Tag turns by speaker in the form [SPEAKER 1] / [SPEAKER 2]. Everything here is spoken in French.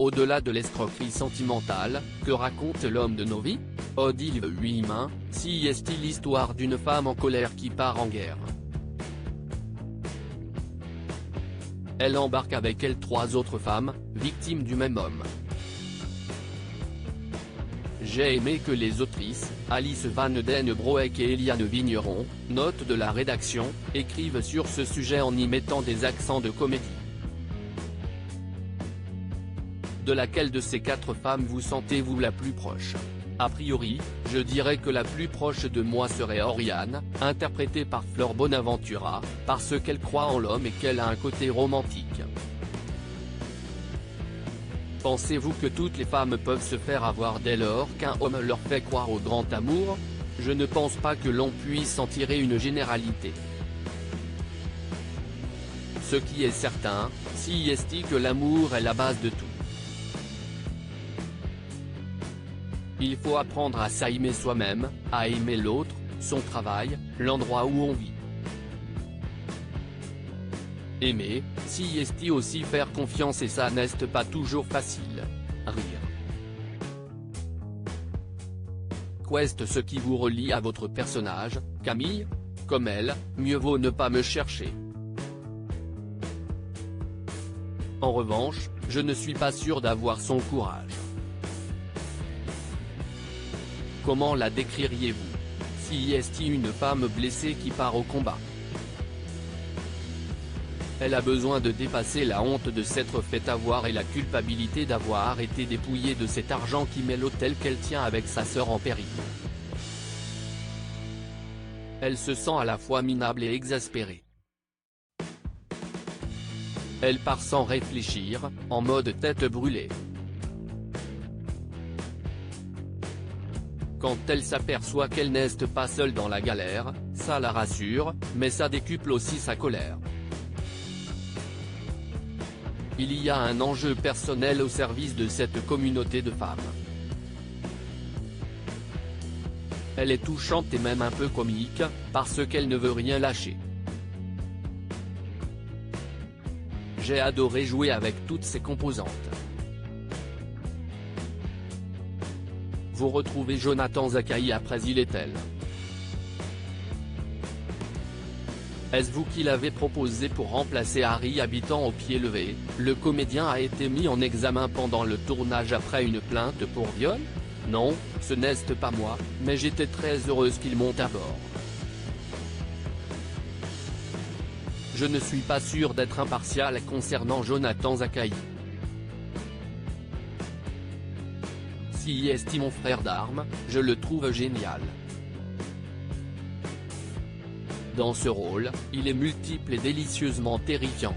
[SPEAKER 1] Au-delà de l'escroquerie sentimentale, que raconte l'homme de nos vies? Odile Huimain, si est-il l'histoire d'une femme en colère qui part en guerre. Elle embarque avec elle 3 autres femmes, victimes du même homme. J'ai aimé que les autrices, Alice Van Den Broek et Eliane Vigneron, note de la rédaction, écrivent sur ce sujet en y mettant des accents de comédie. De laquelle de ces 4 femmes vous sentez-vous la plus proche? A priori, je dirais que la plus proche de moi serait Oriane, interprétée par Flore Bonaventura, parce qu'elle croit en l'homme et qu'elle a un côté romantique. Pensez-vous que toutes les femmes peuvent se faire avoir dès lors qu'un homme leur fait croire au grand amour? Je ne pense pas que l'on puisse en tirer une généralité. Ce qui est certain, si est que l'amour est la base de tout. Il faut apprendre à s'aimer soi-même, à aimer l'autre, son travail, l'endroit où on vit. Aimer, si est aussi faire confiance et ça n'est pas toujours facile. Rire. Qu'est ce qui vous relie à votre personnage, Camille? Comme elle, mieux vaut ne pas me chercher. En revanche, je ne suis pas sûr d'avoir son courage. Comment la décririez-vous? Si est une femme blessée qui part au combat. Elle a besoin de dépasser la honte de s'être fait avoir et la culpabilité d'avoir été dépouillée de cet argent qui met l'hôtel qu'elle tient avec sa sœur en péril. Elle se sent à la fois minable et exaspérée. Elle part sans réfléchir, en mode tête brûlée. Quand elle s'aperçoit qu'elle n'est pas seule dans la galère, ça la rassure, mais ça décuple aussi sa colère. Il y a un enjeu personnel au service de cette communauté de femmes. Elle est touchante et même un peu comique, parce qu'elle ne veut rien lâcher. J'ai adoré jouer avec toutes ces composantes. Vous retrouvez Jonathan Zakaï après Il est-elle. Est-ce vous qui l'avez proposé pour remplacer Harry habitant au pied levé? Le comédien a été mis en examen pendant le tournage après une plainte pour viol? Non, ce n'est pas moi, mais j'étais très heureuse qu'il monte à bord. Je ne suis pas sûr d'être impartial concernant Jonathan Zakaï. Si est mon frère d'armes, je le trouve génial. Dans ce rôle, il est multiple et délicieusement terrifiant.